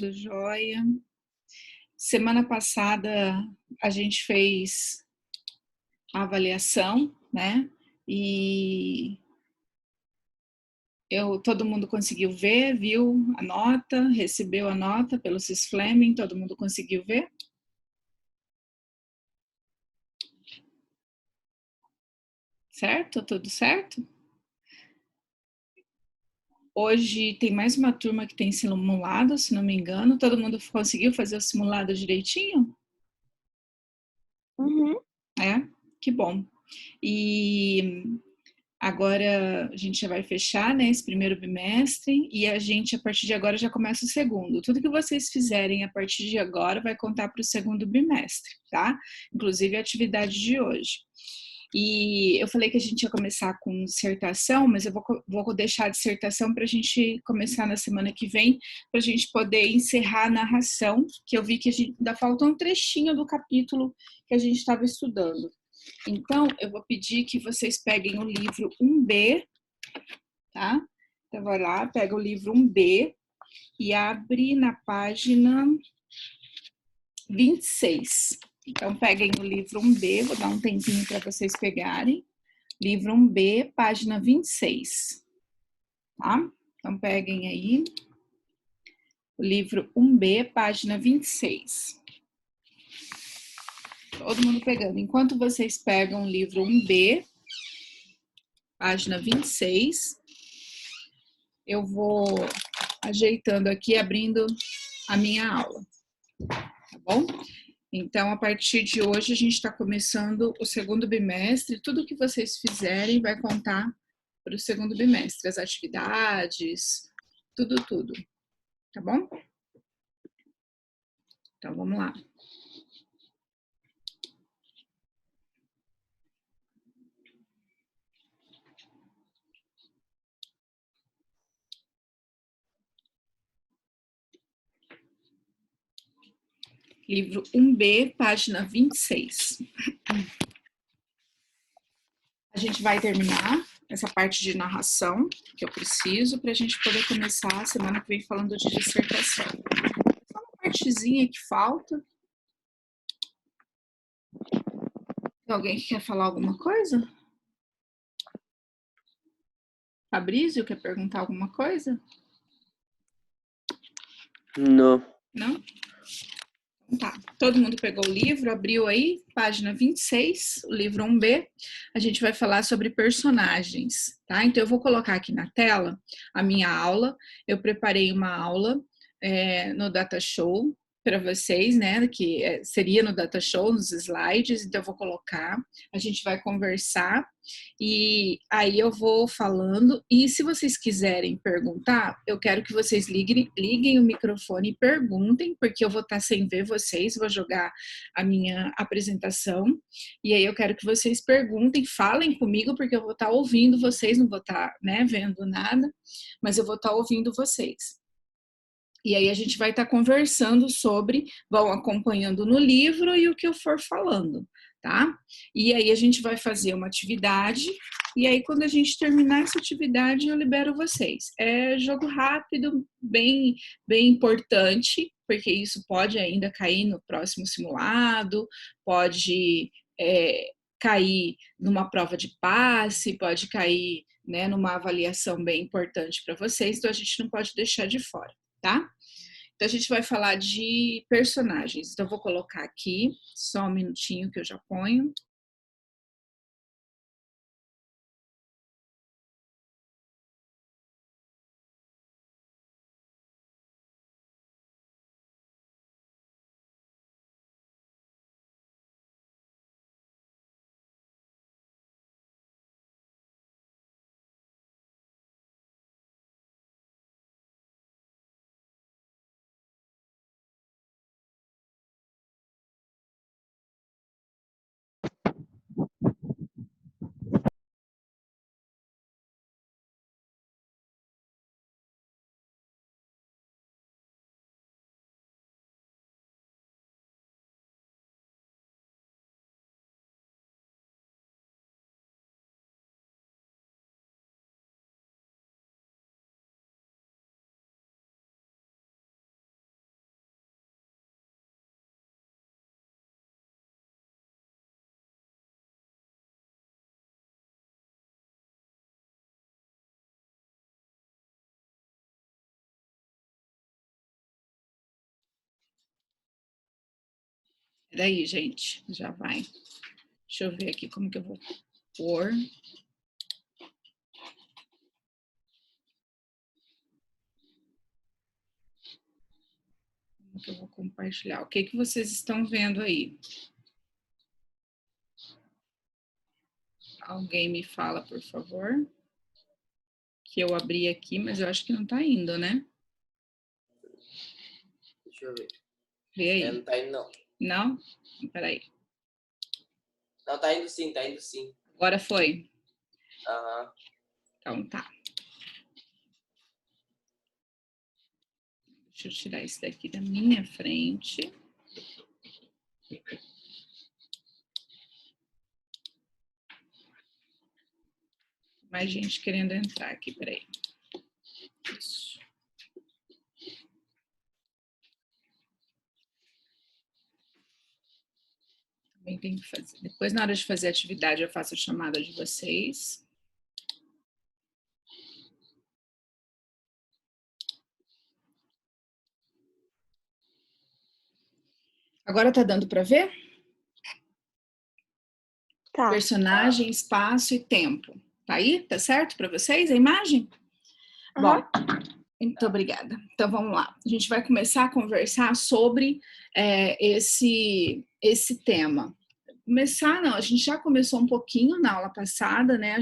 Tudo jóia. Semana passada a gente fez a avaliação, né? E todo mundo conseguiu ver, viu a nota, recebeu a nota pelo Cisfleming, todo mundo conseguiu ver? Certo? Tudo certo? Hoje tem mais uma turma que tem simulado, se não me engano. Todo mundo conseguiu fazer o simulado direitinho? Uhum. É? Que bom. E agora a gente já vai fechar, né, esse primeiro bimestre e a gente, a partir de agora, já começa o segundo. Tudo que vocês fizerem a partir de agora vai contar para o segundo bimestre, tá? Inclusive a atividade de hoje. E eu falei que a gente ia começar com dissertação, mas eu vou deixar a dissertação para a gente começar na semana que vem, para a gente poder encerrar a narração, que eu vi que ainda falta um trechinho do capítulo que a gente estava estudando. Então, eu vou pedir que vocês peguem o livro 1B, tá? Então, vai lá, pega o livro 1B e abre na página 26. Então, peguem o livro 1B, vou dar um tempinho para vocês pegarem. Livro 1B, página 26, tá? Então, peguem aí o livro 1B, página 26. Todo mundo pegando. Enquanto vocês pegam o livro 1B, página 26, eu vou ajeitando aqui, abrindo a minha aula, tá bom? Então, a partir de hoje, a gente está começando o segundo bimestre. Tudo que vocês fizerem vai contar para o segundo bimestre, as atividades, tudo, tá bom? Então, vamos lá. Livro 1B, página 26. A gente vai terminar essa parte de narração que eu preciso para a gente poder começar a semana que vem falando de dissertação. Só uma partezinha que falta. Tem alguém que quer falar alguma coisa? Fabrício, quer perguntar alguma coisa? Não. Não? Tá. Todo mundo pegou o livro, abriu aí, página 26, o livro 1B. A gente vai falar sobre personagens, tá? Então, eu vou colocar aqui na tela a minha aula. Eu preparei uma aula no Data Show para vocês, né? Que seria no Data Show, nos slides. Então, eu vou colocar. A gente vai conversar e aí eu vou falando. E se vocês quiserem perguntar, eu quero que vocês liguem o microfone e perguntem, porque eu vou estar sem ver vocês, vou jogar a minha apresentação. E aí eu quero que vocês perguntem, falem comigo, porque eu vou estar ouvindo vocês, não vou estar, né, vendo nada, mas eu vou estar ouvindo vocês. E aí a gente vai estar conversando sobre, vão acompanhando no livro e o que eu for falando, tá? E aí a gente vai fazer uma atividade, e aí quando a gente terminar essa atividade eu libero vocês. É jogo rápido, bem importante, porque isso pode ainda cair no próximo simulado, pode cair numa prova de passe, pode cair, né, numa avaliação bem importante para vocês, então a gente não pode deixar de fora, tá? Então, a gente vai falar de personagens. Então, eu vou colocar aqui, só um minutinho que eu já ponho. Peraí, gente, já vai. Deixa eu ver aqui como que eu vou pôr. Como que eu vou compartilhar? O que que vocês estão vendo aí? Alguém me fala, por favor. Que eu abri aqui, mas eu acho que não tá indo, né? Deixa eu ver. Vê aí. Não tá indo, não. Não? Peraí. Não, tá indo sim, tá indo sim. Agora foi. Aham. Então tá. Deixa eu tirar isso daqui da minha frente. Mais gente querendo entrar aqui, peraí. Isso. Também tem que fazer. Depois, na hora de fazer a atividade, eu faço a chamada de vocês. Agora tá dando para ver? Tá. Personagem, espaço e tempo. Tá aí? Tá certo para vocês a imagem? Uhum. Bom, muito obrigada. Então vamos lá. A gente vai começar a conversar sobre esse tema. Começar, não, a gente já começou um pouquinho na aula passada, né?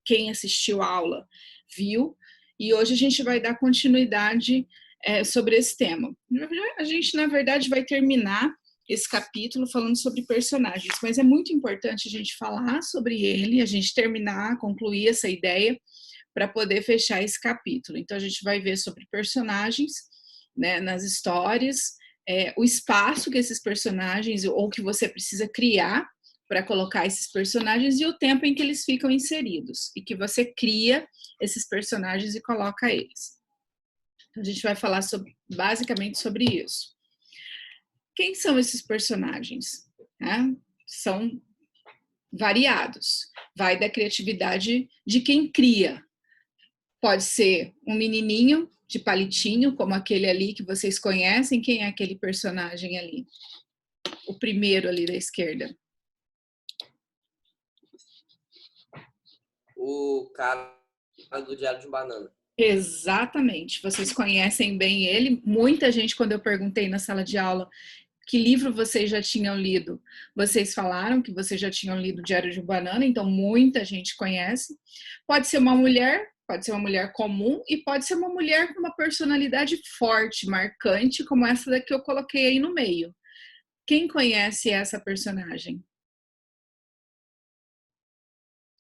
Quem assistiu a aula viu, e hoje a gente vai dar continuidade sobre esse tema. A gente, na verdade, vai terminar esse capítulo falando sobre personagens, mas é muito importante a gente falar sobre ele, a gente terminar, concluir essa ideia para poder fechar esse capítulo. Então, a gente vai ver sobre personagens, né, nas histórias, o espaço que esses personagens, ou que você precisa criar para colocar esses personagens e o tempo em que eles ficam inseridos, e que você cria esses personagens e coloca eles. Então, a gente vai falar basicamente sobre isso. Quem são esses personagens? São variados. Vai da criatividade de quem cria. Pode ser um menininho de palitinho, como aquele ali que vocês conhecem. Quem é aquele personagem ali? O primeiro ali da esquerda. O cara do Diário de Banana. Exatamente. Vocês conhecem bem ele. Muita gente, quando eu perguntei na sala de aula que livro vocês já tinham lido, vocês falaram que vocês já tinham lido Diário de Banana, então muita gente conhece. Pode ser uma mulher comum e pode ser uma mulher com uma personalidade forte, marcante, como essa daqui que eu coloquei aí no meio. Quem conhece essa personagem?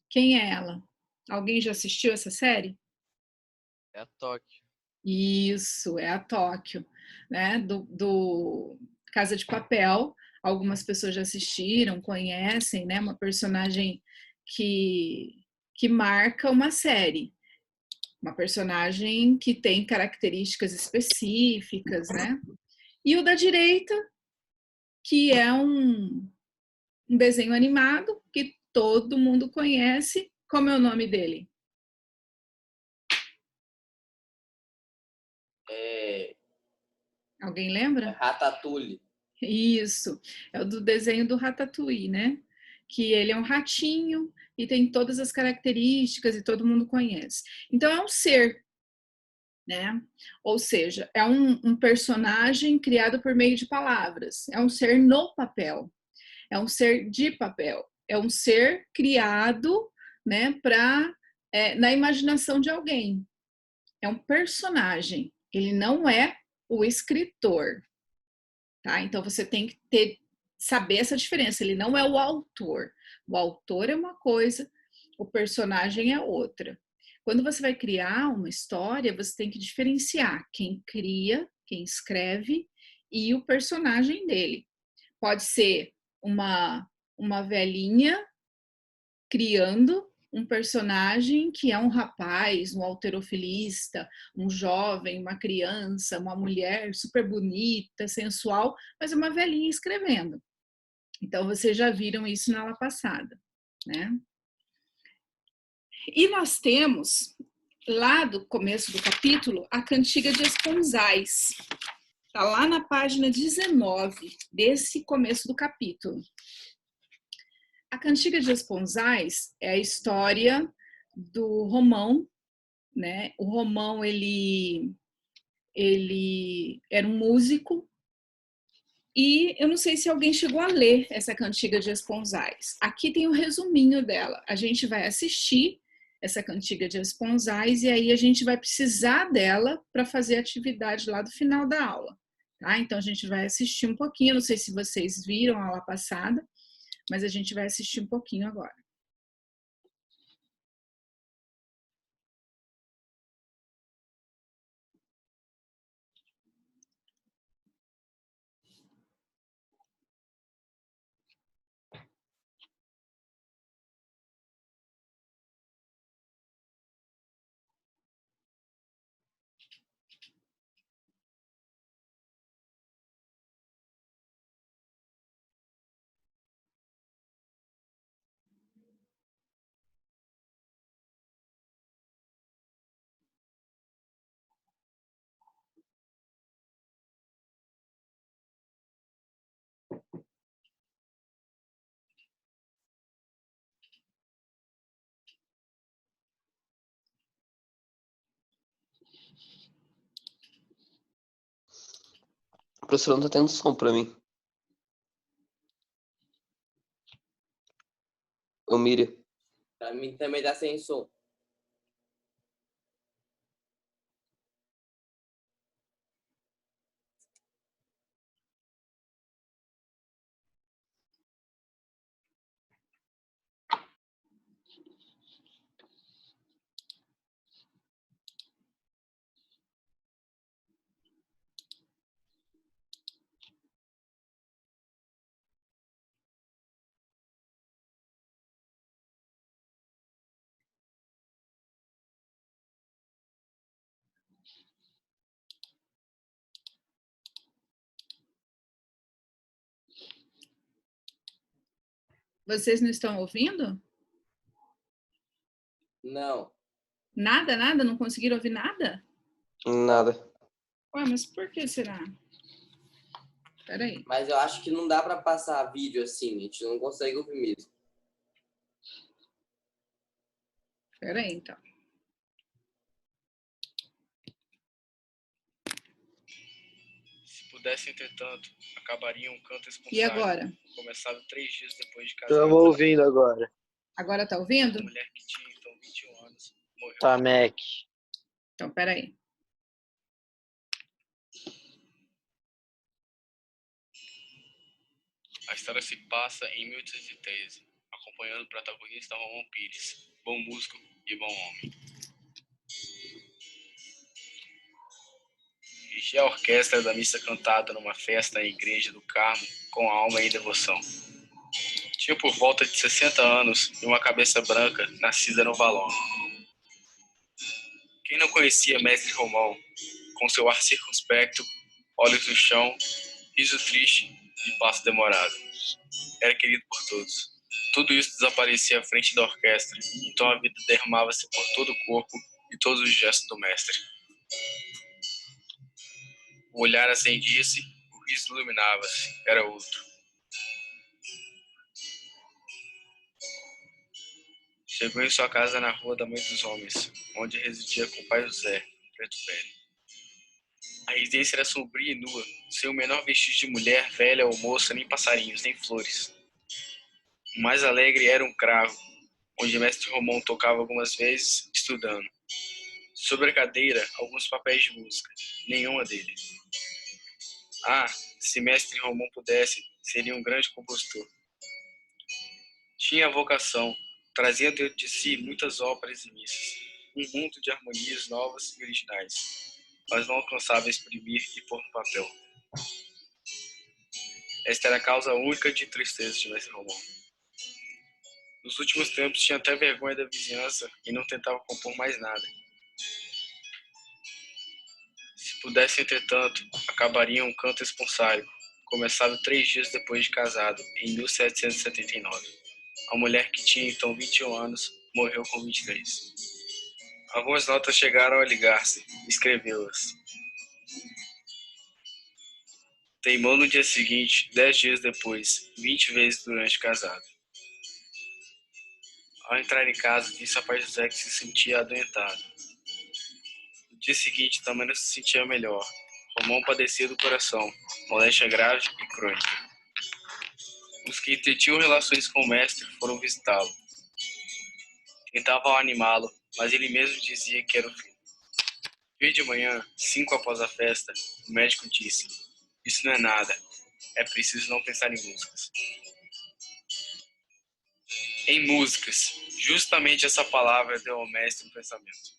Quem é ela? Alguém já assistiu essa série? É a Tóquio. Isso, é a Tóquio, né? Do Casa de Papel. Algumas pessoas já assistiram, conhecem, né? Uma personagem que marca uma série. Uma personagem que tem características específicas, né? E o da direita, que é um desenho animado que todo mundo conhece. Como é o nome dele? Alguém lembra? Ratatouille. Isso, é o do desenho do Ratatouille, né? Que ele é um ratinho e tem todas as características e todo mundo conhece. Então é um ser, né? Ou seja, é um personagem criado por meio de palavras. É um ser no papel. É um ser de papel. É um ser criado, né? Na imaginação de alguém. É um personagem. Ele não é o escritor. Tá? Então você tem que saber essa diferença. Ele não é o autor. O autor é uma coisa, o personagem é outra. Quando você vai criar uma história, você tem que diferenciar quem cria, quem escreve e o personagem dele. Pode ser uma velhinha criando um personagem que é um rapaz, um halterofilista, um jovem, uma criança, uma mulher super bonita, sensual, mas é uma velhinha escrevendo. Então, vocês já viram isso na aula passada, né? E nós temos, lá do começo do capítulo, a cantiga de Esponsais. Está lá na página 19 desse começo do capítulo. A Cantiga de Esponsais é a história do Romão, né? O Romão, ele era um músico e eu não sei se alguém chegou a ler essa Cantiga de Esponsais. Aqui tem um resuminho dela. A gente vai assistir essa Cantiga de Esponsais e aí a gente vai precisar dela para fazer a atividade lá do final da aula. Tá? Então a gente vai assistir um pouquinho, não sei se vocês viram a aula passada, mas a gente vai assistir um pouquinho agora. O professor não tá tendo som pra mim. Ô, Miriam. Pra mim também dá sem som. Vocês não estão ouvindo? Não. Nada, nada? Não conseguiram ouvir nada? Nada. Ué, mas por que será? Peraí. Mas eu acho que não dá pra passar vídeo assim. A gente não consegue ouvir mesmo. Peraí, então. Se pudesse, entretanto, acabaria um canto E esponsável, agora? começado 3 dias depois de casado. Estamos ouvindo agora. Agora tá ouvindo? A mulher que tinha então 21 anos morreu. Tá, Mac. Então, peraí. A história se passa em 1813, acompanhando o protagonista Romão Pires, bom músico e bom homem. Dirigia a orquestra da missa cantada numa festa na igreja do Carmo com alma e devoção. Tinha por volta de 60 anos e uma cabeça branca nascida no valão. Quem não conhecia Mestre Romão, com seu ar circunspecto, olhos no chão, riso triste e passo demorado? Era querido por todos. Tudo isso desaparecia à frente da orquestra, então a vida derramava-se por todo o corpo e todos os gestos do mestre. O olhar acendia-se, o riso iluminava-se, era outro. Chegou em sua casa na Rua da Mãe dos Homens, onde residia com o pai José, preto velho. A residência era sombria e nua, sem o menor vestígio de mulher, velha ou moça, nem passarinhos, nem flores. O mais alegre era um cravo, onde Mestre Romão tocava algumas vezes, estudando. Sobre a cadeira, alguns papéis de música, nenhuma dele. Ah, se Mestre Romão pudesse, seria um grande compositor. Tinha a vocação, trazia dentro de si muitas óperas e missas, um mundo de harmonias novas e originais, mas não alcançava exprimir e pôr no papel. Esta era a causa única de tristeza de Mestre Romão. Nos últimos tempos tinha até vergonha da vizinhança e não tentava compor mais nada. Se pudesse, entretanto, acabaria um canto esponsário, começado 3 dias depois de casado, em 1779. A mulher que tinha então 21 anos morreu com 23. Algumas notas chegaram a ligar-se, escreveu-as. Teimou no dia seguinte, 10 dias depois, 20 vezes durante casado. Ao entrar em casa, disse ao pai José que se sentia adoentado. No dia seguinte, também não se sentia melhor. Romão padecia do coração, moléstia grave e crônica. Os que tinham relações com o mestre foram visitá-lo. Tentavam animá-lo, mas ele mesmo dizia que era o fim. Dia de manhã, 5 após a festa, o médico disse: "Isso não é nada. É preciso não pensar em músicas." Em músicas, justamente essa palavra deu ao mestre um pensamento.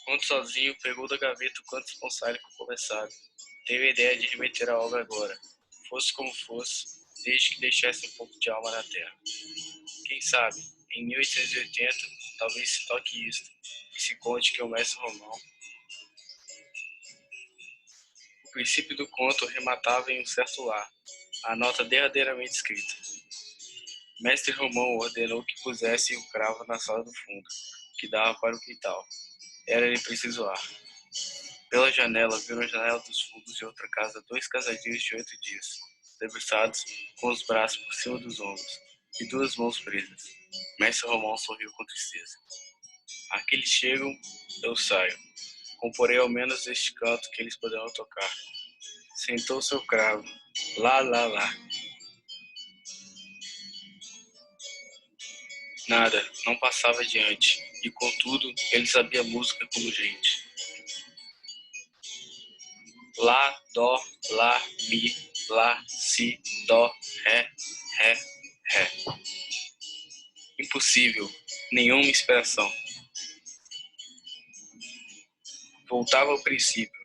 Quando sozinho, pegou da gaveta o canto responsável conversado. Teve a ideia de remeter a obra agora, fosse como fosse, desde que deixasse um pouco de alma na terra. Quem sabe, em 1880, talvez se toque isto, e se conte que o mestre Romão. O princípio do conto rematava em um certo lar, a nota derradeiramente escrita. Mestre Romão ordenou que pusessem o cravo na sala do fundo, que dava para o quintal. Era-lhe preciso ar. Pela janela, viram a janela dos fundos de outra casa 2 casadinhos de 8 dias, debruçados, com os braços por cima dos ombros, e 2 mãos presas. Mestre Romão sorriu com tristeza. Aqui eles chegam, eu saio. Comporei ao menos este canto que eles poderão tocar. Sentou seu cravo. Lá, lá, lá. Nada, não passava adiante, e contudo, ele sabia música como gente. Lá, dó, lá, mi, lá, si, dó, ré, ré, ré. Impossível, nenhuma inspiração. Voltava ao princípio,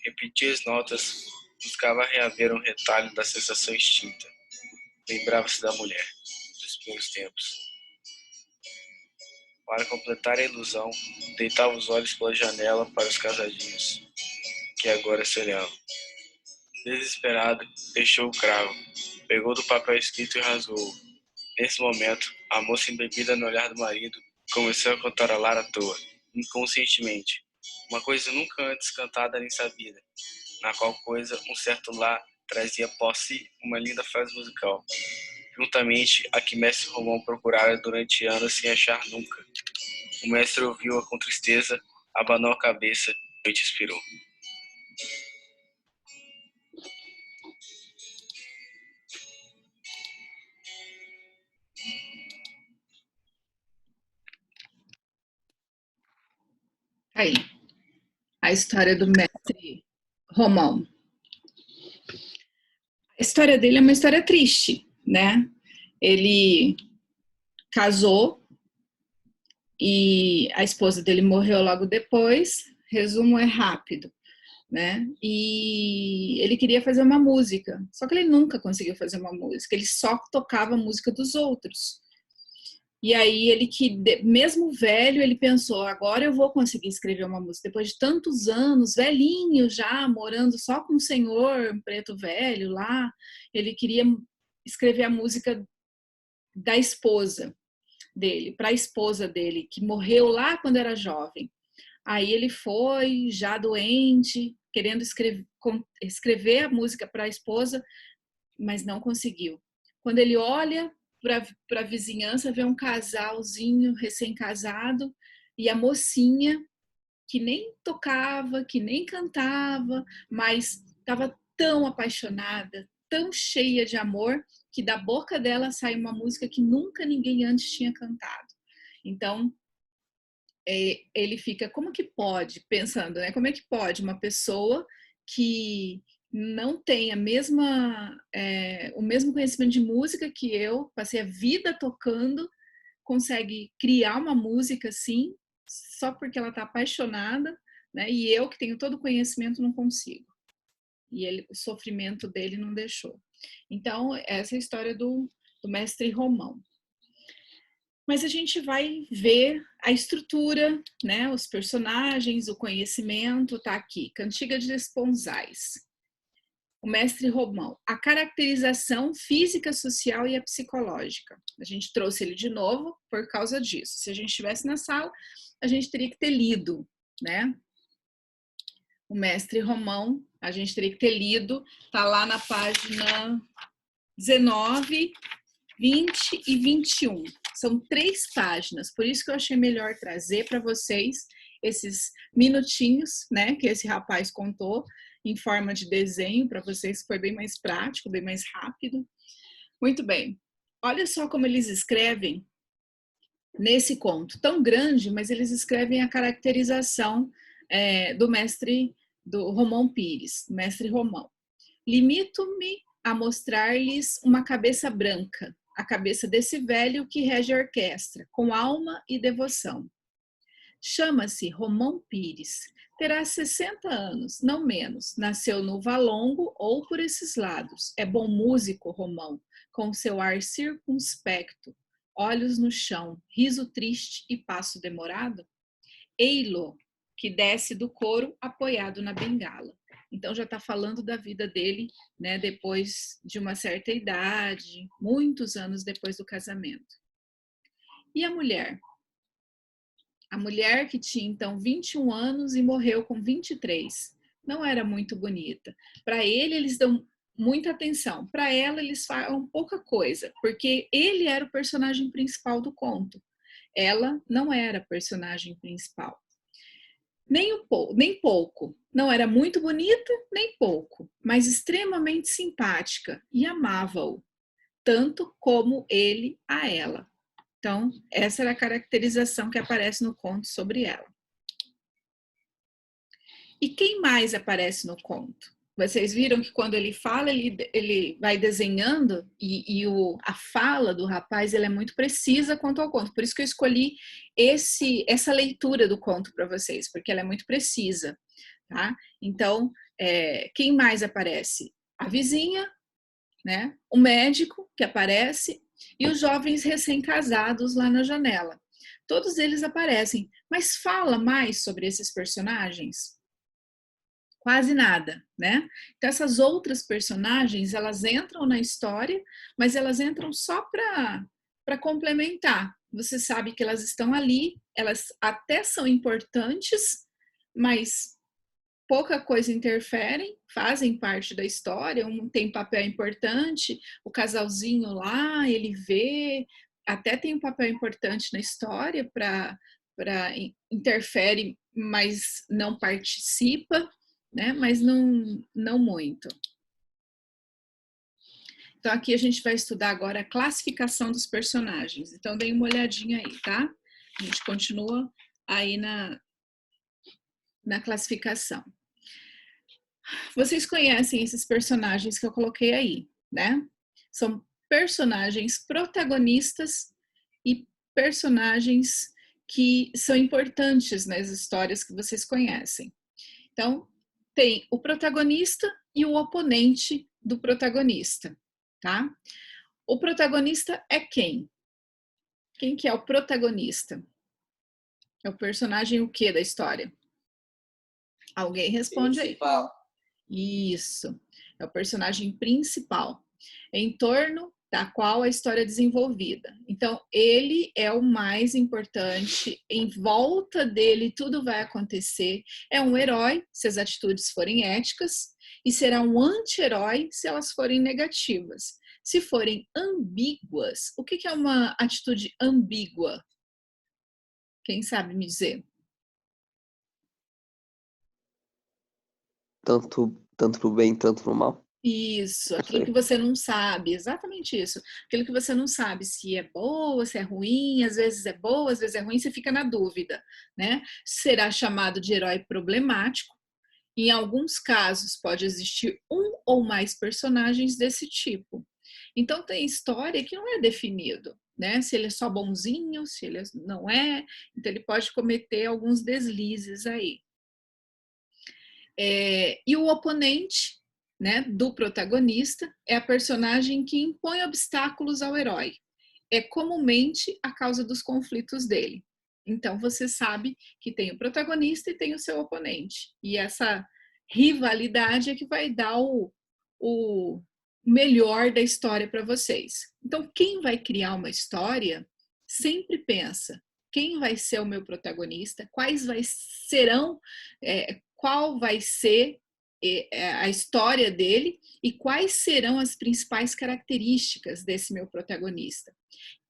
repetia as notas, buscava reaver um retalho da sensação extinta. Lembrava-se da mulher, dos primeiros tempos. Para completar a ilusão, deitava os olhos pela janela para os casadinhos, que agora se olhavam. Desesperado, deixou o cravo, pegou do papel escrito e rasgou-o. Nesse momento, a moça embebida no olhar do marido começou a cantarolar à toa, inconscientemente, uma coisa nunca antes cantada nem sabida, na qual coisa um certo lá trazia por si uma linda frase musical, juntamente a que mestre Romão procurara durante anos sem achar nunca. O mestre ouviu-a com tristeza, abanou a cabeça e expirou. Aí, a história do mestre Romão. A história dele é uma história triste, né? Ele casou e a esposa dele morreu logo depois. Resumo é rápido, né? E ele queria fazer uma música, só que ele nunca conseguiu fazer uma música, ele só tocava a música dos outros. E aí ele mesmo velho, ele pensou, agora eu vou conseguir escrever uma música. Depois de tantos anos, velhinho já, morando só com o senhor, um preto velho lá, ele queria escrever a música da esposa dele, para a esposa dele, que morreu lá quando era jovem. Aí ele foi, já doente, querendo escrever a música para a esposa, mas não conseguiu. Quando ele olha para a vizinhança, vê um casalzinho recém-casado e a mocinha que nem tocava, que nem cantava, mas estava tão apaixonada, tão cheia de amor, que da boca dela sai uma música que nunca ninguém antes tinha cantado. Então, ele fica, como que pode, pensando, né? Como é que pode uma pessoa que não tem o mesmo conhecimento de música que eu, passei a vida tocando, consegue criar uma música assim, só porque ela está apaixonada, né? E eu, que tenho todo o conhecimento, não consigo. E o sofrimento dele não deixou. Então, essa é a história do mestre Romão. Mas a gente vai ver a estrutura, né? Os personagens, o conhecimento, tá aqui. Cantiga de Esponsais. O mestre Romão. A caracterização física, social e a psicológica. A gente trouxe ele de novo por causa disso. Se a gente estivesse na sala, a gente teria que ter lido, né? O Mestre Romão, a gente teria que ter lido, tá lá na página 19, 20 e 21. São 3 páginas, por isso que eu achei melhor trazer para vocês esses minutinhos, né, que esse rapaz contou em forma de desenho para vocês, foi bem mais prático, bem mais rápido. Muito bem. Olha só como eles escrevem nesse conto tão grande, mas eles escrevem a caracterização do mestre, do Romão Pires, mestre Romão. Limito-me a mostrar-lhes uma cabeça branca, a cabeça desse velho que rege a orquestra, com alma e devoção. Chama-se Romão Pires, terá 60 anos, não menos, nasceu no Valongo ou por esses lados. É bom músico, Romão, com seu ar circunspecto, olhos no chão, riso triste e passo demorado? Ei-lo, que desce do coro apoiado na bengala. Então já está falando da vida dele, né, depois de uma certa idade, muitos anos depois do casamento. E a mulher? A mulher que tinha então 21 anos e morreu com 23. Não era muito bonita. Para ele, eles dão muita atenção. Para ela, eles falam pouca coisa, porque ele era o personagem principal do conto. Ela não era a personagem principal. Nem pouco. Não era muito bonita, nem pouco, mas extremamente simpática e amava-o, tanto como ele a ela. Então, essa era a caracterização que aparece no conto sobre ela. E quem mais aparece no conto? Vocês viram que quando ele fala, ele vai desenhando e a fala do rapaz ele é muito precisa quanto ao conto. Por isso que eu escolhi essa leitura do conto para vocês, porque ela é muito precisa. Tá? Então, quem mais aparece? A vizinha, né? O médico que aparece e os jovens recém-casados lá na janela. Todos eles aparecem, mas fala mais sobre esses personagens? Quase nada, né? Então essas outras personagens, elas entram na história, mas elas entram só para complementar. Você sabe que elas estão ali, elas até são importantes, mas pouca coisa interferem, fazem parte da história, um tem papel importante, o casalzinho lá, ele vê, até tem um papel importante na história para interfere, mas não participa, né? Mas não muito. Então, aqui a gente vai estudar agora a classificação dos personagens. Então, dê uma olhadinha aí, tá? A gente continua aí na classificação. Vocês conhecem esses personagens que eu coloquei aí, né? São personagens protagonistas e personagens que são importantes nas histórias que vocês conhecem. Então, tem o protagonista e o oponente do protagonista, tá? O protagonista é quem? Quem que é o protagonista? É o personagem o quê da história? Alguém responde principal. Aí. Isso, é o personagem principal, em torno da qual a história é desenvolvida. Então, ele é o mais importante, em volta dele tudo vai acontecer. É um herói, se as atitudes forem éticas, e será um anti-herói se elas forem negativas. Se forem ambíguas, o que é uma atitude ambígua? Quem sabe me dizer? Tanto pro bem, tanto pro mal. Isso, aquilo que você não sabe, exatamente isso. Aquilo que você não sabe se é boa, se é ruim, às vezes é boa, às vezes é ruim, você fica na dúvida, né? Será chamado de herói problemático. Em alguns casos pode existir um ou mais personagens desse tipo. Então tem história que não é definido, né? Se ele é só bonzinho, se ele não é, então ele pode cometer alguns deslizes aí. E o oponente, né, do protagonista é a personagem que impõe obstáculos ao herói. É comumente a causa dos conflitos dele. Então você sabe que tem o protagonista e tem o seu oponente. E essa rivalidade é que vai dar o melhor da história para vocês. Então quem vai criar uma história sempre pensa: quem vai ser o meu protagonista? Quais serão qual vai ser a história dele e quais serão as principais características desse meu protagonista.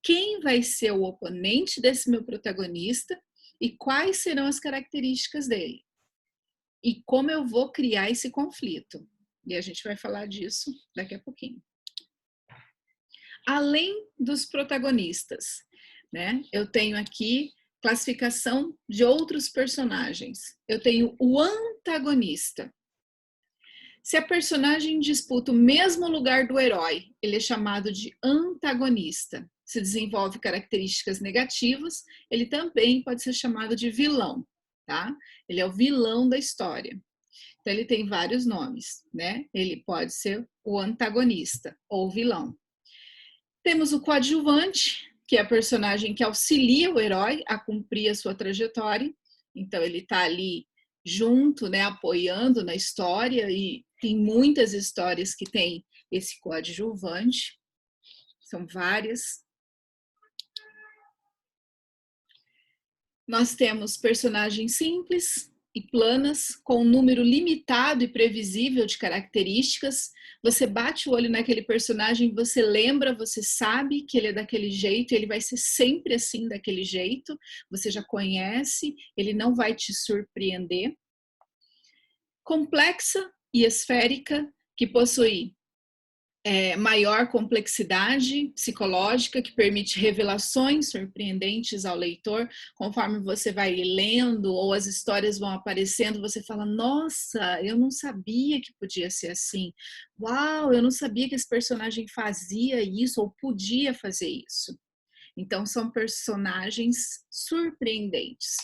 Quem vai ser o oponente desse meu protagonista e quais serão as características dele. E como eu vou criar esse conflito. E a gente vai falar disso daqui a pouquinho. Além dos protagonistas, né? Eu tenho aqui classificação de outros personagens. Eu tenho o antagonista. Se a personagem disputa o mesmo lugar do herói, ele é chamado de antagonista. Se desenvolve características negativas, ele também pode ser chamado de vilão, tá? Ele é o vilão da história. Então, ele tem vários nomes, né? Ele pode ser o antagonista ou vilão. Temos o coadjuvante, que é a personagem que auxilia o herói a cumprir a sua trajetória. Então, ele está ali junto, né, apoiando na história, e tem muitas histórias que tem esse coadjuvante, são várias. Nós temos personagens simples e planas, com um número limitado e previsível de características. Você bate o olho naquele personagem, você lembra, você sabe que ele é daquele jeito, ele vai ser sempre assim, daquele jeito, você já conhece, ele não vai te surpreender. Complexa e esférica, que possui maior complexidade psicológica, que permite revelações surpreendentes ao leitor. Conforme você vai lendo ou as histórias vão aparecendo, você fala, nossa, eu não sabia que podia ser assim. Uau, eu não sabia que esse personagem fazia isso ou podia fazer isso. Então, são personagens surpreendentes.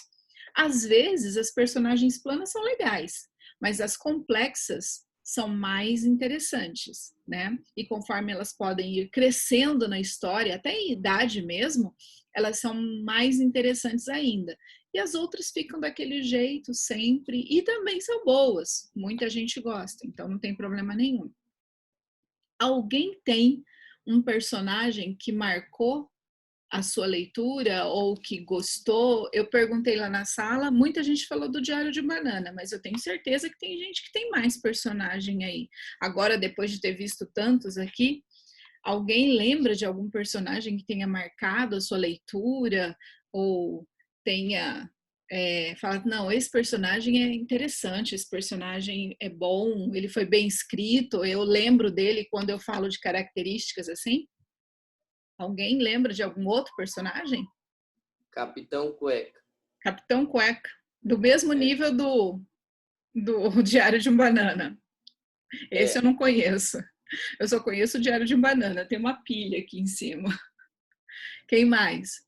Às vezes, as personagens planas são legais, mas as complexas são mais interessantes, né? E conforme elas podem ir crescendo na história, até em idade mesmo, elas são mais interessantes ainda. E as outras ficam daquele jeito sempre, e também são boas, muita gente gosta, então não tem problema nenhum. Alguém tem um personagem que marcou a sua leitura ou que gostou? Eu perguntei lá na sala, muita gente falou do Diário de Banana, mas eu tenho certeza que tem gente que tem mais personagem aí. Agora, depois de ter visto tantos aqui, alguém lembra de algum personagem que tenha marcado a sua leitura ou tenha falado, não, esse personagem é interessante, esse personagem é bom, ele foi bem escrito, eu lembro dele quando eu falo de características assim? Alguém lembra de algum outro personagem? Capitão Cueca. Capitão Cueca. Do mesmo nível do Diário de um Banana. Esse eu não conheço. Eu só conheço o Diário de um Banana. Tem uma pilha aqui em cima. Quem mais?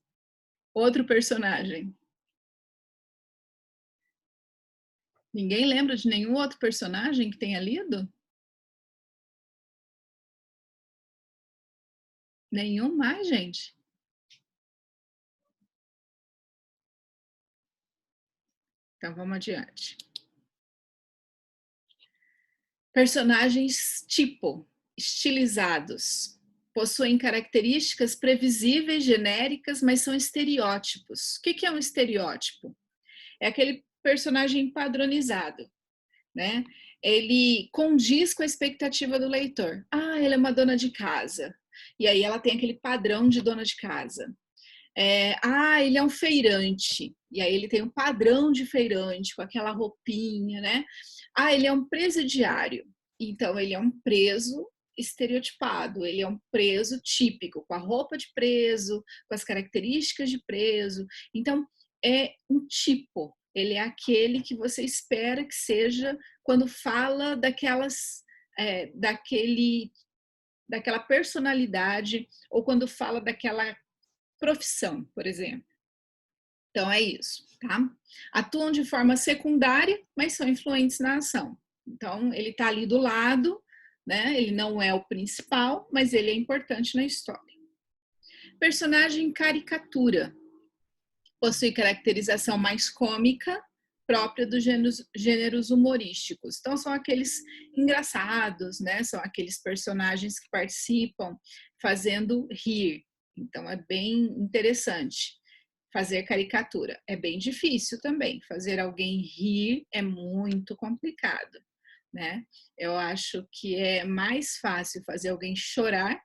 Outro personagem. Ninguém lembra de nenhum outro personagem que tenha lido? Nenhum mais, gente? Então, vamos adiante. Personagens tipo, estilizados. Possuem características previsíveis, genéricas, mas são estereótipos. O que é um estereótipo? É aquele personagem padronizado, né? Ele condiz com a expectativa do leitor. Ah, ela é uma dona de casa. E aí ela tem aquele padrão de dona de casa. Ele é um feirante. E aí ele tem um padrão de feirante, com aquela roupinha, né? Ah, ele é um presidiário. Então, ele é um preso estereotipado, ele é um preso típico, com a roupa de preso, com as características de preso. Então, é um tipo, ele é aquele que você espera que seja quando fala daquela personalidade ou quando fala daquela profissão, por exemplo. Então, é isso, tá? Atuam de forma secundária, mas são influentes na ação. Então, ele está ali do lado, né? Ele não é o principal, mas ele é importante na história. Personagem caricatura. Possui caracterização mais cômica, própria dos gêneros humorísticos. Então, são aqueles engraçados, né? São aqueles personagens que participam fazendo rir. Então, é bem interessante. fazer caricatura. É bem difícil também. Fazer alguém rir é muito complicado, né? Eu acho que é mais fácil fazer alguém chorar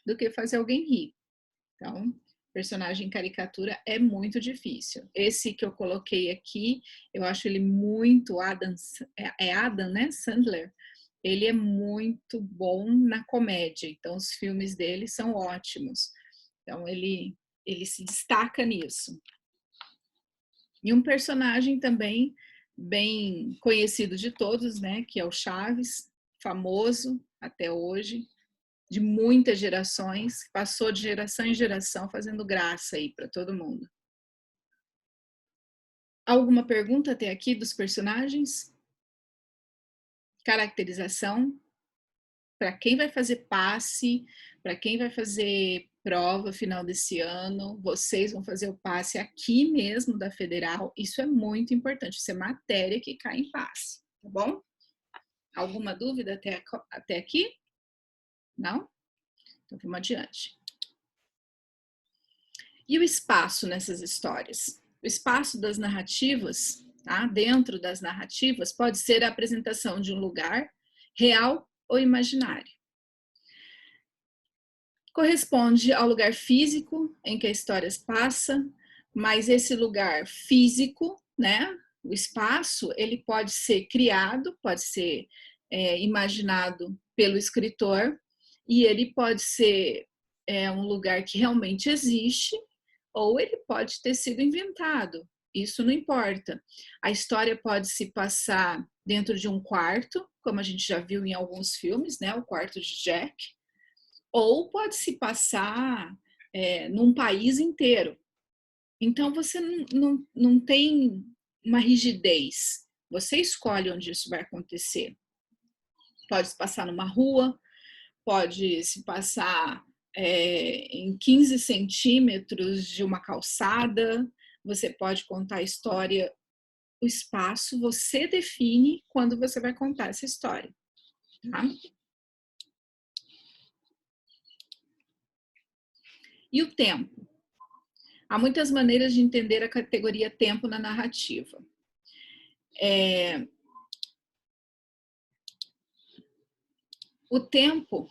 do que fazer alguém rir. Então, personagem caricatura é muito difícil. Esse que eu coloquei aqui, eu acho ele muito Adam, né? Sandler. Ele é muito bom na comédia. Então, os filmes dele são ótimos. Então, ele se destaca nisso. E um personagem também bem conhecido de todos, né? Que é o Chaves, famoso até hoje, de muitas gerações, passou de geração em geração fazendo graça aí para todo mundo. Alguma pergunta até aqui dos personagens? Caracterização? Para quem vai fazer passe, para quem vai fazer prova final desse ano, vocês vão fazer o passe aqui mesmo da Federal. Isso é muito importante, isso é matéria que cai em passe, tá bom? Alguma dúvida até aqui? Não? Então vamos adiante. E o espaço nessas histórias? O espaço das narrativas, tá? Dentro das narrativas, pode ser a apresentação de um lugar real ou imaginário. Corresponde ao lugar físico em que a história passa, mas esse lugar físico, né? O espaço, ele pode ser criado, pode ser imaginado pelo escritor, e ele pode ser um lugar que realmente existe, ou ele pode ter sido inventado. Isso não importa. A história pode se passar dentro de um quarto, como a gente já viu em alguns filmes, né? O quarto de Jack. Ou pode se passar num país inteiro. Então, você não tem uma rigidez. Você escolhe onde isso vai acontecer. Pode se passar numa rua, pode se passar em 15 centímetros de uma calçada, você pode contar a história, o espaço, você define quando você vai contar essa história. Tá? E o tempo? Há muitas maneiras de entender a categoria tempo na narrativa. O tempo,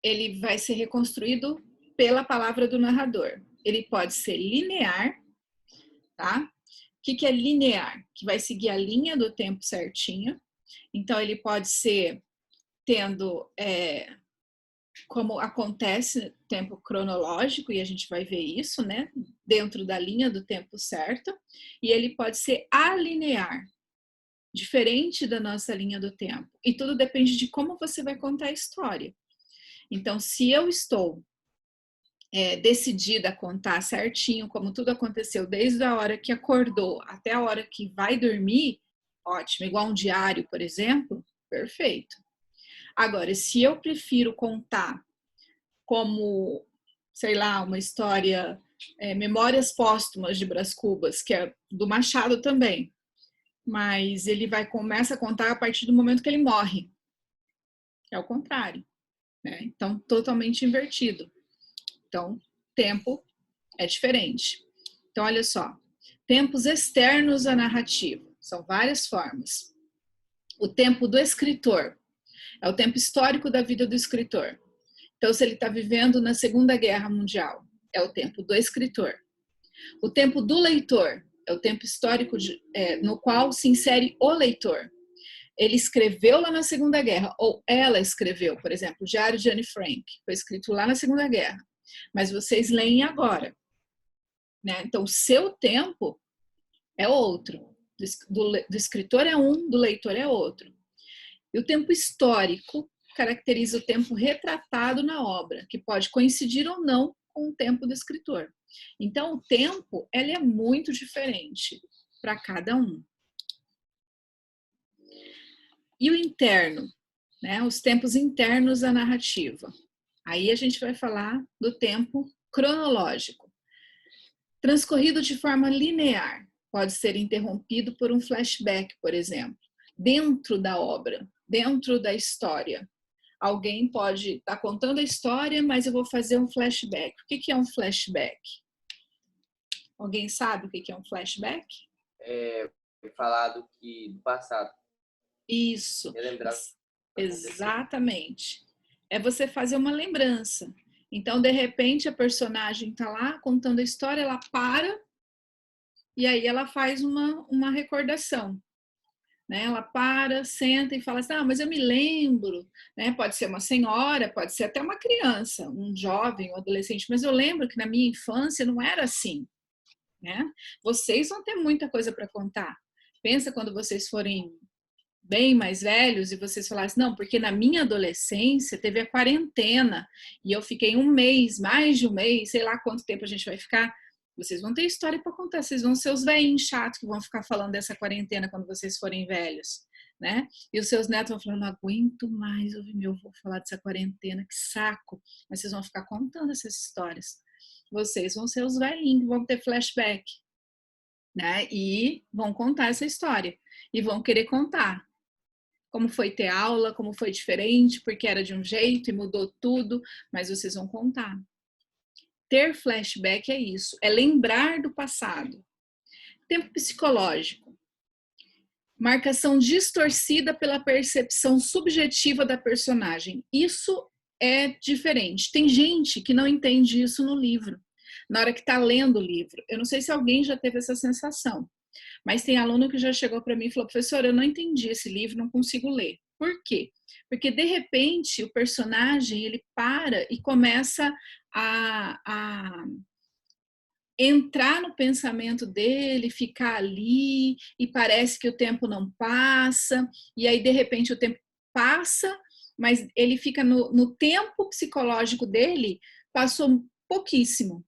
ele vai ser reconstruído pela palavra do narrador. Ele pode ser linear, tá? O que é linear? Que vai seguir a linha do tempo certinho. Então, ele pode ser tendo, como acontece, tempo cronológico, e a gente vai ver isso, né? Dentro da linha do tempo certo. E ele pode ser alinear, diferente da nossa linha do tempo. E tudo depende de como você vai contar a história. Então, se eu estou decidida a contar certinho como tudo aconteceu, desde a hora que acordou até a hora que vai dormir, ótimo. Igual um diário, por exemplo, perfeito. Agora, se eu prefiro contar como, sei lá, uma história, Memórias Póstumas de Brás Cubas, que é do Machado também, mas ele começa a contar a partir do momento que ele morre. É o contrário, né? Então, totalmente invertido. Então, tempo é diferente. Então, olha só. Tempos externos à narrativa. São várias formas. O tempo do escritor. É o tempo histórico da vida do escritor. Então, se ele está vivendo na Segunda Guerra Mundial, é o tempo do escritor. O tempo do leitor é o tempo histórico no qual se insere o leitor. Ele escreveu lá na Segunda Guerra, ou ela escreveu, por exemplo, o Diário de Anne Frank, foi escrito lá na Segunda Guerra, mas vocês leem agora. Né? Então, o seu tempo é outro. Do escritor é um, do leitor é outro. E o tempo histórico caracteriza o tempo retratado na obra, que pode coincidir ou não com o tempo do escritor. Então, o tempo ele é muito diferente para cada um. E o interno, né? Os tempos internos da narrativa. Aí a gente vai falar do tempo cronológico. Transcorrido de forma linear, pode ser interrompido por um flashback, por exemplo, dentro da obra, dentro da história. Alguém pode estar contando a história, mas eu vou fazer um flashback. O que é um flashback? Alguém sabe o que é um flashback? Falar do passado. Isso. Relembrar o que aconteceu. Exatamente. É você fazer uma lembrança. Então, de repente, a personagem está lá contando a história, ela para e aí ela faz uma recordação. Né? Ela para, senta e fala assim, mas eu me lembro, né? Pode ser uma senhora, pode ser até uma criança, um jovem, um adolescente, mas eu lembro que na minha infância não era assim. Né? Vocês vão ter muita coisa para contar. Pensa quando vocês forem bem mais velhos e vocês falassem, não, porque na minha adolescência teve a quarentena e eu fiquei um mês, mais de um mês, sei lá quanto tempo a gente vai ficar. Vocês vão ter história para contar, vocês vão ser os velhinhos chatos que vão ficar falando dessa quarentena quando vocês forem velhos, né? E os seus netos vão falar, não aguento mais ouvir meu avô falar dessa quarentena, que saco. Mas vocês vão ficar contando essas histórias. Vocês vão ser os velhinhos que vão ter flashback, né? E vão contar essa história. E vão querer contar. Como foi ter aula, como foi diferente, porque era de um jeito e mudou tudo, mas vocês vão contar. Ter flashback é isso, é lembrar do passado. Tempo psicológico. Marcação distorcida pela percepção subjetiva da personagem. Isso é diferente. Tem gente que não entende isso no livro, na hora que está lendo o livro. Eu não sei se alguém já teve essa sensação. Mas tem aluno que já chegou para mim e falou, professor, eu não entendi esse livro, não consigo ler. Por quê? Porque, de repente, o personagem, ele para e começa a entrar no pensamento dele, ficar ali, e parece que o tempo não passa, e aí, de repente, o tempo passa, mas ele fica no tempo psicológico dele, passou pouquíssimo,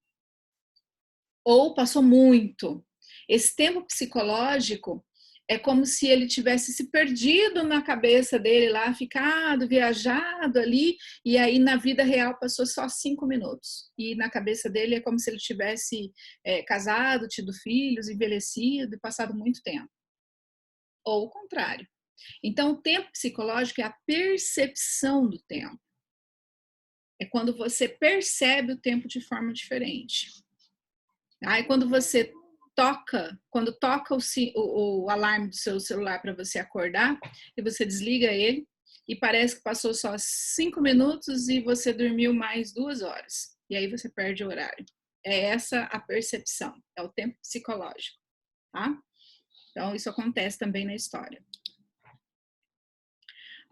ou passou muito. Esse tempo psicológico é como se ele tivesse se perdido na cabeça dele lá, ficado, viajado ali, e aí na vida real passou só 5 minutos. E na cabeça dele é como se ele tivesse casado, tido filhos, envelhecido e passado muito tempo. Ou o contrário. Então, o tempo psicológico é a percepção do tempo. É quando você percebe o tempo de forma diferente. Aí quando você quando toca o alarme do seu celular para você acordar, e você desliga ele, e parece que passou só 5 minutos e você dormiu mais 2 horas. E aí você perde o horário. É essa a percepção, é o tempo psicológico, tá? Então, isso acontece também na história.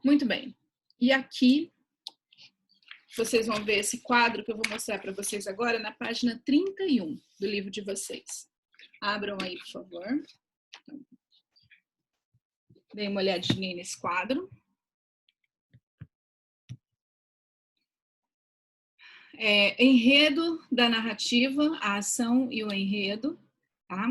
Muito bem. E aqui, vocês vão ver esse quadro que eu vou mostrar para vocês agora na página 31 do livro de vocês. Abram aí, por favor. Dêem uma olhadinha nesse quadro. Enredo da narrativa, a ação e o enredo, tá?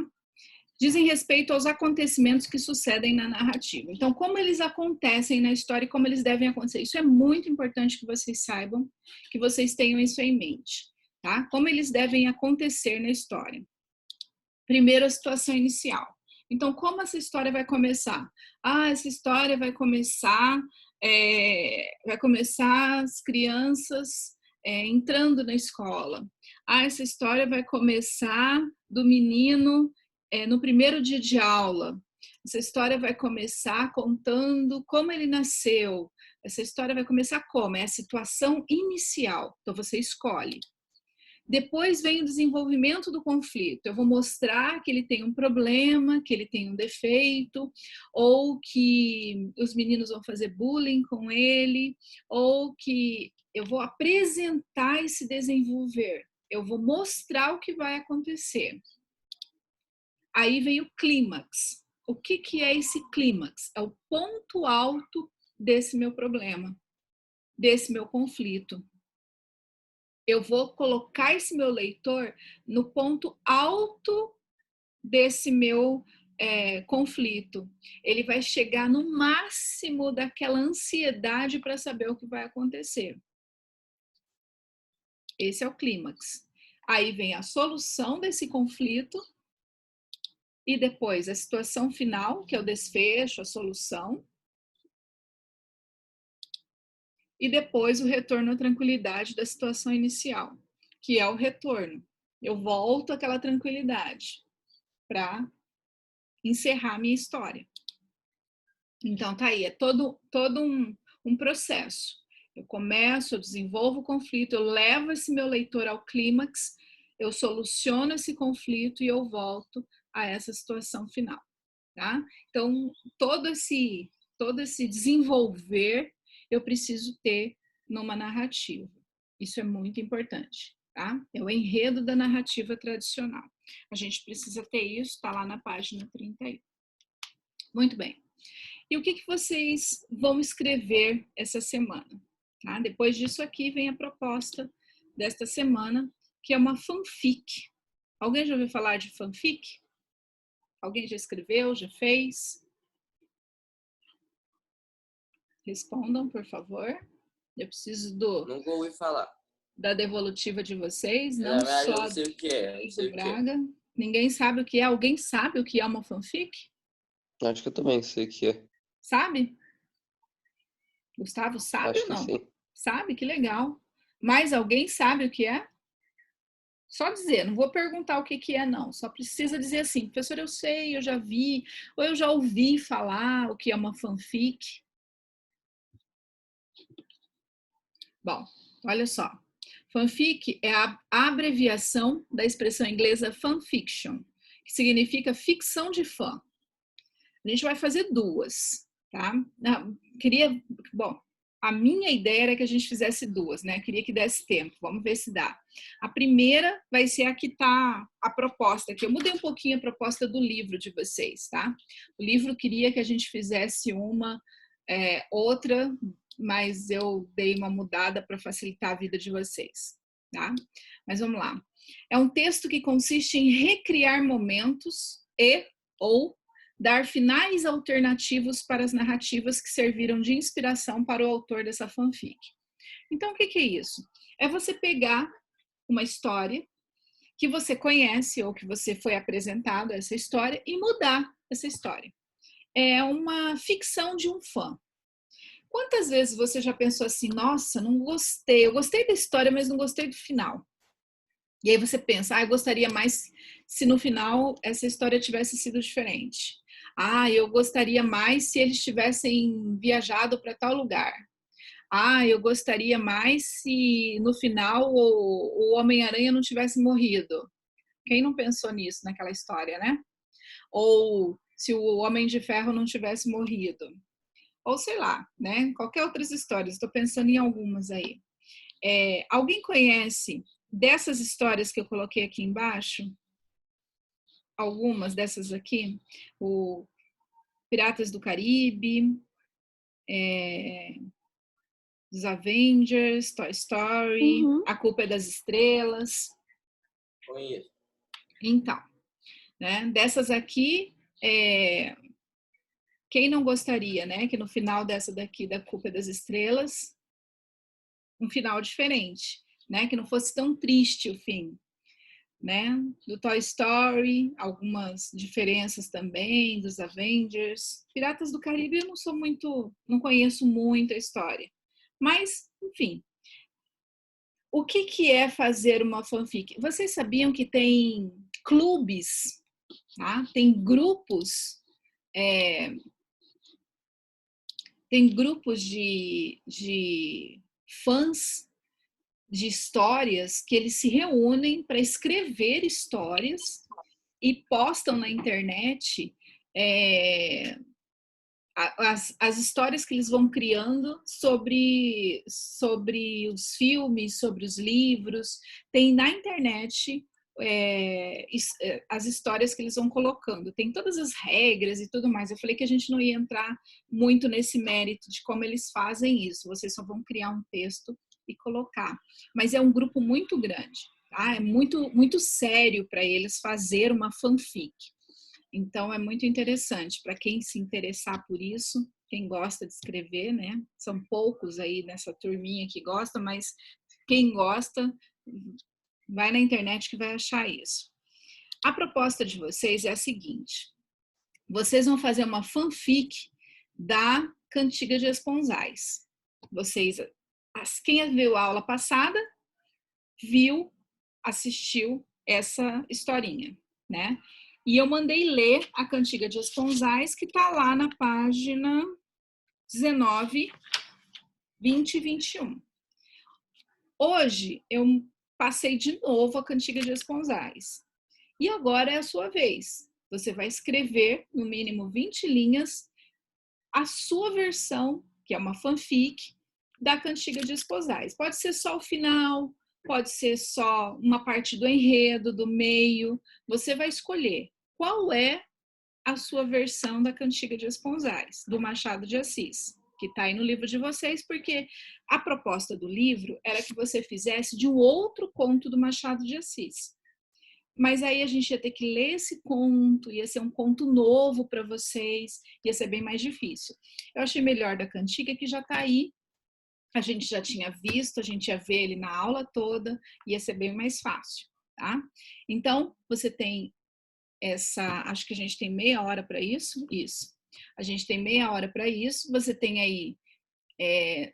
Dizem respeito aos acontecimentos que sucedem na narrativa. Então, como eles acontecem na história e como eles devem acontecer. Isso é muito importante que vocês saibam, que vocês tenham isso em mente, tá? Como eles devem acontecer na história. Primeiro, a situação inicial. Então, como essa história vai começar? Essa história vai começar as crianças entrando na escola. Essa história vai começar do menino no primeiro dia de aula. Essa história vai começar contando como ele nasceu. Essa história vai começar como? É a situação inicial. Então, você escolhe. Depois vem o desenvolvimento do conflito. Eu vou mostrar que ele tem um problema, que ele tem um defeito, ou que os meninos vão fazer bullying com ele, ou que eu vou apresentar esse desenvolver. Eu vou mostrar o que vai acontecer. Aí vem o clímax. O que é esse clímax? É o ponto alto desse meu problema, desse meu conflito. Eu vou colocar esse meu leitor no ponto alto desse meu conflito. Ele vai chegar no máximo daquela ansiedade para saber o que vai acontecer. Esse é o clímax. Aí vem a solução desse conflito e depois a situação final, que é o desfecho, a solução. E depois o retorno à tranquilidade da situação inicial, que é o retorno. eu volto àquela tranquilidade para encerrar a minha história. Então, tá aí, é todo um processo. Eu começo, eu desenvolvo o conflito, eu levo esse meu leitor ao clímax, eu soluciono esse conflito e eu volto a essa situação final, tá? Então, todo esse desenvolver eu preciso ter numa narrativa. Isso é muito importante, tá? É o enredo da narrativa tradicional. A gente precisa ter isso, está lá na página 31. Muito bem. E o que vocês vão escrever essa semana? Tá? Depois disso aqui vem a proposta desta semana, que é uma fanfic. Alguém já ouviu falar de fanfic? Alguém já escreveu, já fez? Respondam, por favor. Eu preciso Nunca ouvi falar. da devolutiva de vocês, não Na verdade, só eu não sei o que é. do Braga. Ninguém sabe o que é. Alguém sabe o que é uma fanfic? Acho que eu também sei o que é. Sabe? Gustavo sabe Acho ou que não? sim. Sabe? Que legal. Mais alguém sabe o que é? Só dizer, não vou perguntar o que é, não. Só precisa dizer assim, professor, eu sei, eu já vi, ou eu já ouvi falar o que é uma fanfic. Bom, olha só. Fanfic é a abreviação da expressão inglesa fanfiction, que significa ficção de fã. A gente vai fazer duas, tá? Bom, a minha ideia era que a gente fizesse duas, né? Queria que desse tempo, vamos ver se dá. A primeira vai ser a que tá a proposta, que eu mudei um pouquinho a proposta do livro de vocês, tá? O livro queria que a gente fizesse outra, mas eu dei uma mudada para facilitar a vida de vocês, tá? Mas vamos lá. É um texto que consiste em recriar momentos ou dar finais alternativos para as narrativas que serviram de inspiração para o autor dessa fanfic. Então, o que é isso? É você pegar uma história que você conhece ou que você foi apresentado essa história e mudar essa história. É uma ficção de um fã. Quantas vezes você já pensou assim, nossa, não gostei, eu gostei da história, mas não gostei do final? E aí você pensa, eu gostaria mais se no final essa história tivesse sido diferente. Eu gostaria mais se eles tivessem viajado para tal lugar. Eu gostaria mais se no final o Homem-Aranha não tivesse morrido. Quem não pensou nisso naquela história, né? Ou se o Homem de Ferro não tivesse morrido. Ou sei lá, né? Qualquer outras histórias. Estou pensando em algumas aí. Alguém conhece dessas histórias que eu coloquei aqui embaixo? Algumas dessas aqui? O Piratas do Caribe, os Avengers, Toy Story, A Culpa é das Estrelas. Conheço. Então, né? Dessas aqui, quem não gostaria, né? Que no final dessa daqui, da Culpa é das Estrelas, um final diferente, né? Que não fosse tão triste o fim, né? Do Toy Story, algumas diferenças também, dos Avengers. Piratas do Caribe eu não conheço muito a história. Mas, enfim. O que é fazer uma fanfic? Vocês sabiam que tem clubes, tá? Tem grupos de fãs de histórias que eles se reúnem para escrever histórias e postam na internet as histórias que eles vão criando sobre os filmes, sobre os livros. Tem na internet as histórias que eles vão colocando. Tem todas as regras e tudo mais. Eu falei que a gente não ia entrar muito nesse mérito de como eles fazem isso. Vocês só vão criar um texto e colocar. Mas é um grupo muito grande, tá? É muito, muito sério para eles fazer uma fanfic. Então, é muito interessante para quem se interessar por isso, quem gosta de escrever, né? São poucos aí nessa turminha que gosta, mas quem gosta, vai na internet que vai achar isso. A proposta de vocês é a seguinte: vocês vão fazer uma fanfic da Cantiga de Esponsais. Quem viu a aula passada, assistiu essa historinha, né? E eu mandei ler a Cantiga de Esponsais, que está lá na página 19, 20 e 21. Hoje eu passei de novo a Cantiga de Esponsais. E agora é a sua vez. Você vai escrever, no mínimo 20 linhas, a sua versão, que é uma fanfic, da Cantiga de Esponsais. Pode ser só o final, pode ser só uma parte do enredo, do meio. Você vai escolher qual é a sua versão da Cantiga de Esponsais, do Machado de Assis, que está aí no livro de vocês, porque a proposta do livro era que você fizesse de um outro conto do Machado de Assis. Mas aí a gente ia ter que ler esse conto, ia ser um conto novo para vocês, ia ser bem mais difícil. Eu achei melhor da Cantiga, que já está aí, a gente já tinha visto, a gente ia ver ele na aula toda, ia ser bem mais fácil, tá? Então, você tem acho que a gente tem meia hora para isso. A gente tem meia hora para isso. Você tem aí,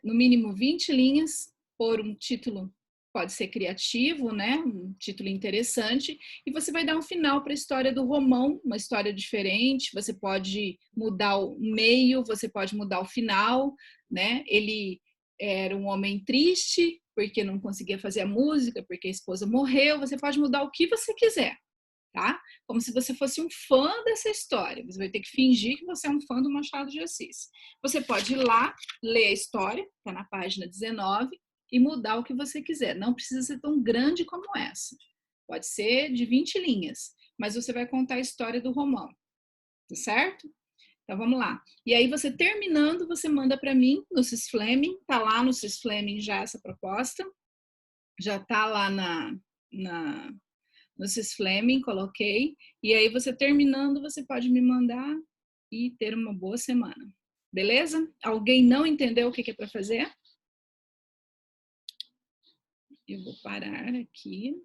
no mínimo 20 linhas, por um título, pode ser criativo, né? Um título interessante. E você vai dar um final para a história do Romão, uma história diferente. Você pode mudar o meio, você pode mudar o final, né? Ele era um homem triste, porque não conseguia fazer a música, porque a esposa morreu. Você pode mudar o que você quiser. Tá? Como se você fosse um fã dessa história. Você vai ter que fingir que você é um fã do Machado de Assis. Você pode ir lá, ler a história, está na página 19, e mudar o que você quiser. Não precisa ser tão grande como essa. Pode ser de 20 linhas, mas você vai contar a história do Romão. Tá certo? Então vamos lá. E aí você terminando, você manda para mim no Sysflaming. Tá lá no Sysflaming já essa proposta. Já tá lá no Sysflaming, coloquei. E aí você terminando, você pode me mandar e ter uma boa semana. Beleza? Alguém não entendeu o que é para fazer? Eu vou parar aqui.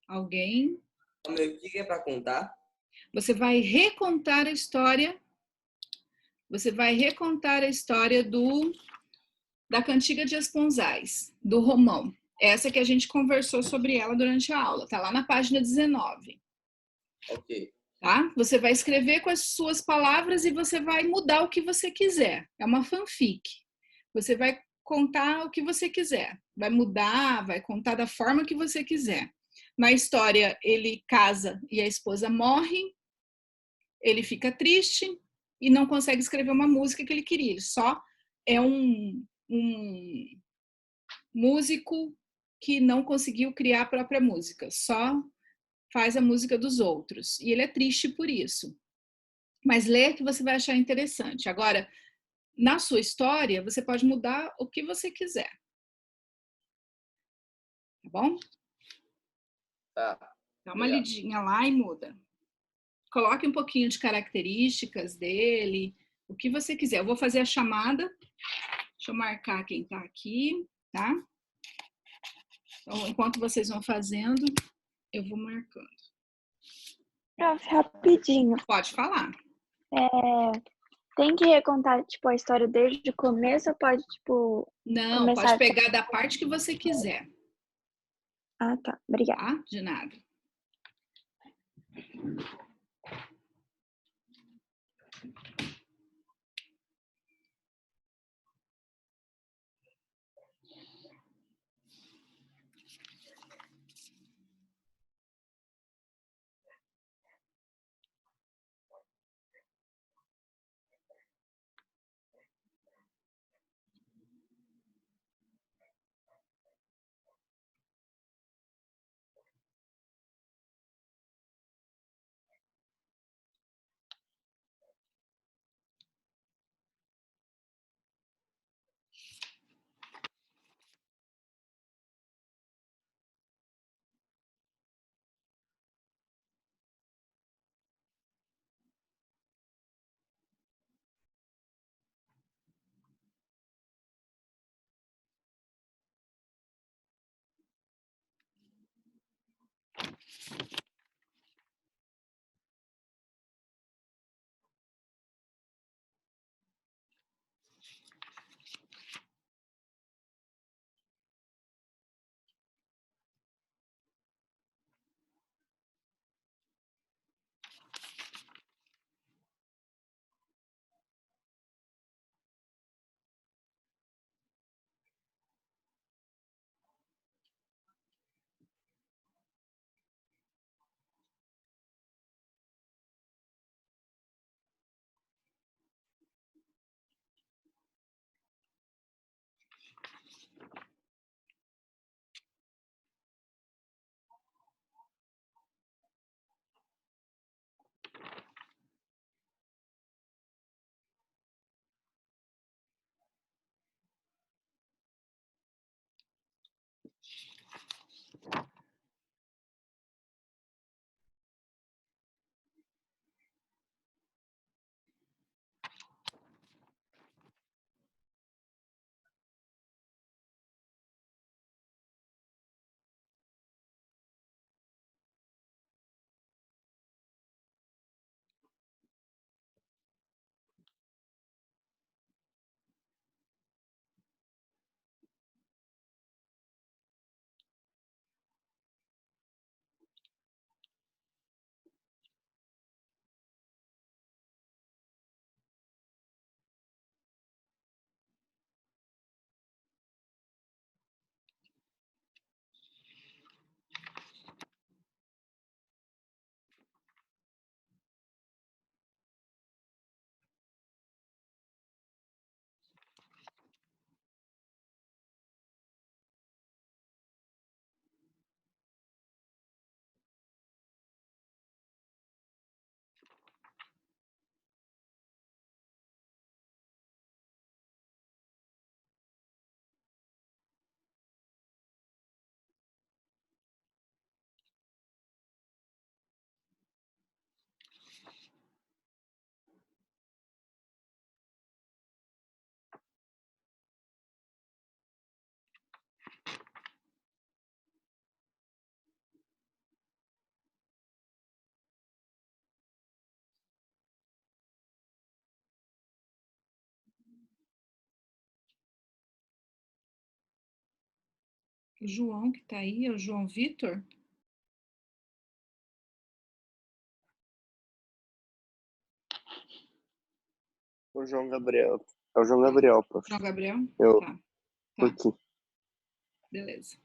Alguém? O que é para contar? Você vai recontar a história. Você vai recontar a história da Cantiga de Esponsais, do Romão. Essa que a gente conversou sobre ela durante a aula. Tá lá na página 19. Ok. Tá? Você vai escrever com as suas palavras e você vai mudar o que você quiser. É uma fanfic. Você vai contar o que você quiser. Vai mudar, vai contar da forma que você quiser. Na história, ele casa e a esposa morre, ele fica triste e não consegue escrever uma música que ele queria. Ele só é um músico que não conseguiu criar a própria música. Só faz a música dos outros. E ele é triste por isso. Mas leia que você vai achar interessante. Agora, na sua história, você pode mudar o que você quiser. Tá bom? Tá. Dá uma lidinha lá e muda. Coloque um pouquinho de características dele, o que você quiser. Eu vou fazer a chamada. Deixa eu marcar quem tá aqui, tá? Então, enquanto vocês vão fazendo, eu vou marcando. Prof, rapidinho. Pode falar. Tem que recontar, tipo, a história desde o começo ou pode, tipo... Não, começar pode pegar da parte que você quiser. Ah, tá. Obrigada. Tá? De nada. O João que tá aí, é o João Vitor? O João Gabriel. É o João Gabriel, prof. João Gabriel? Eu, Tá, tô tá, aqui. beleza.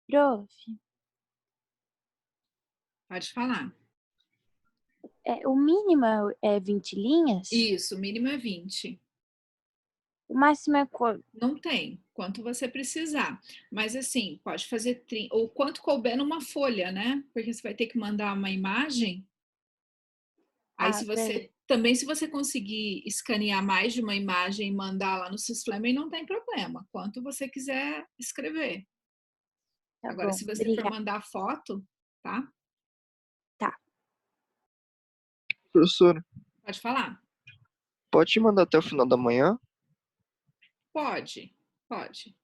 Prof, Pode falar. o mínimo é 20 linhas? Isso, o mínimo é 20. O máximo é quanto? Não tem, quanto você precisar. Mas assim, pode fazer ou quanto couber numa folha, né? Porque você vai ter que mandar uma imagem. Aí Ah, se você se você conseguir escanear mais de uma imagem e mandar lá no Sysflaming, não tem problema. Quanto você quiser escrever. tá Agora, bom. se você for Obrigada. mandar foto, tá? Tá. Professora, Pode falar. pode mandar até o final da manhã? Pode, pode.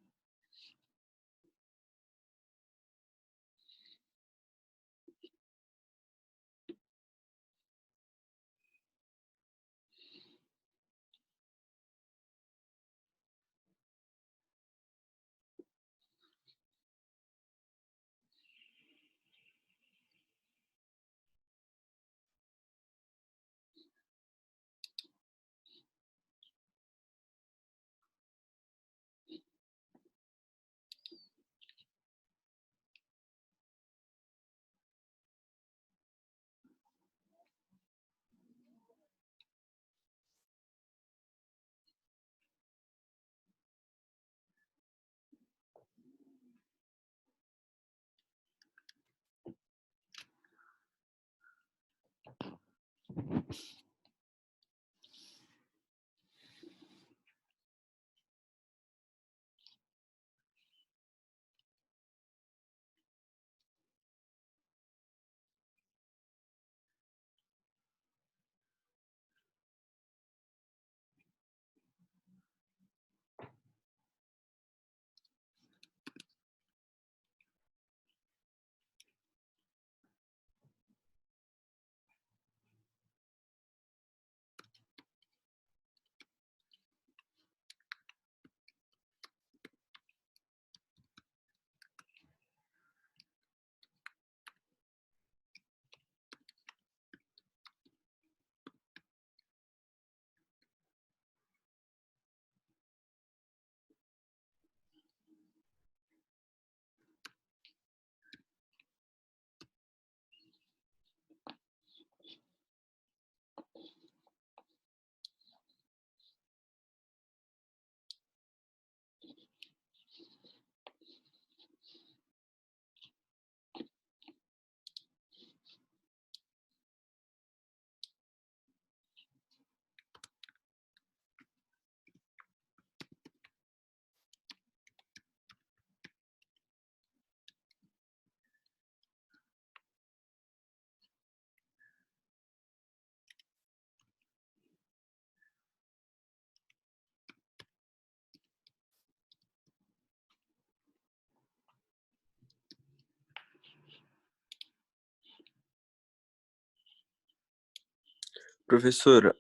Professora,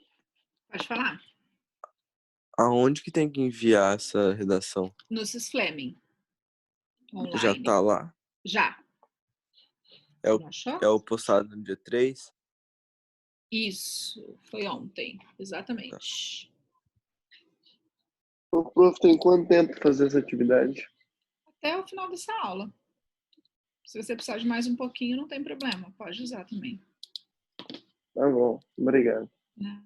Pode falar. aonde que tem que enviar essa redação? No Sysflaming, Já online. tá lá? Já. É o, Já achou? é o postado no dia 3? Isso, foi ontem, Tá. exatamente. O prof tem quanto tempo pra fazer essa atividade? Até o final dessa aula. Se você precisar de mais um pouquinho, não tem problema, pode usar também. Tá bom, obrigado. Né?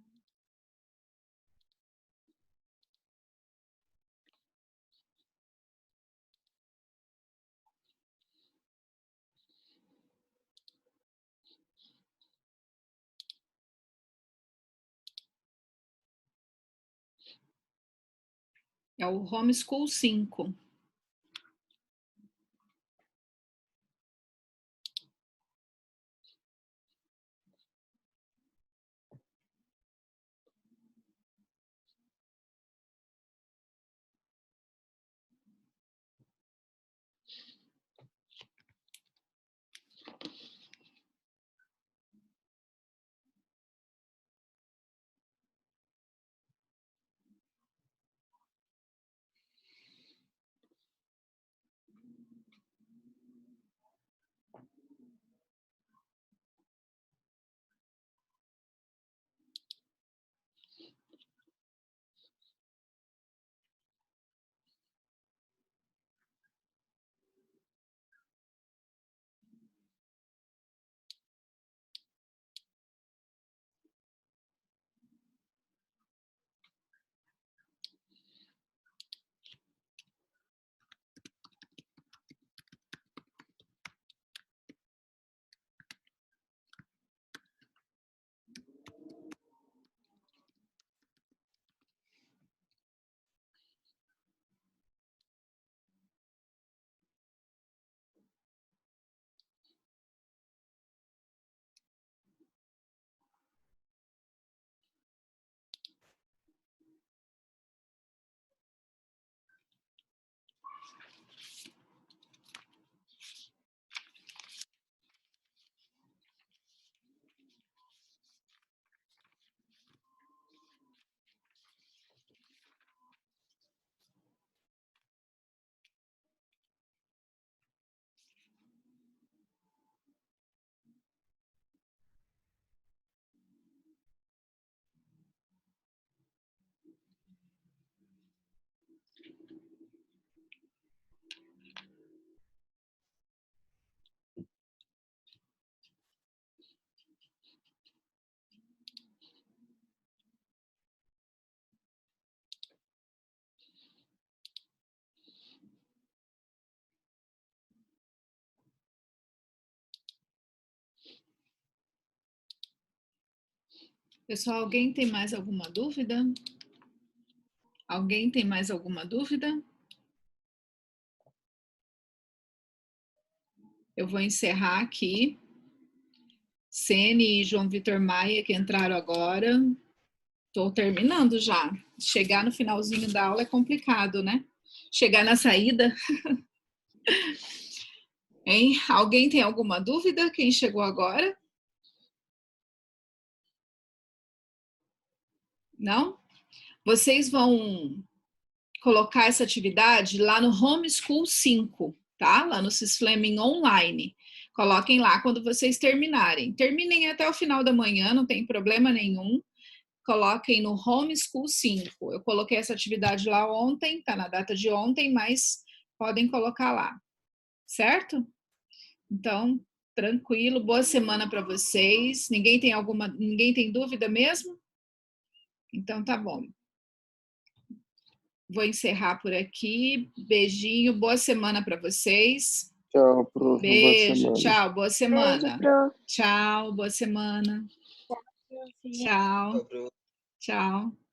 É o Homeschool 5. Pessoal, alguém tem mais alguma dúvida? Alguém tem mais alguma dúvida? Eu vou encerrar aqui. Sene e João Vitor Maia, que entraram agora. Estou terminando já. Chegar no finalzinho da aula é complicado, né? Chegar na saída. Hein? Alguém tem alguma dúvida? Quem chegou agora? Não? Vocês vão colocar essa atividade lá no Homeschool 5, tá? Lá no Cisfleming Online. Coloquem lá quando vocês terminarem. Terminem até o final da manhã, não tem problema nenhum. Coloquem no Homeschool 5. Eu coloquei essa atividade lá ontem, tá na data de ontem, mas podem colocar lá, certo? Então, tranquilo, boa semana para vocês. Ninguém tem dúvida mesmo? Então tá bom. Vou encerrar por aqui. Beijinho, boa semana para vocês. Tchau, prof. Beijo, tchau, boa semana. Beijo, prof. Tchau, boa semana. Tchau, tchau.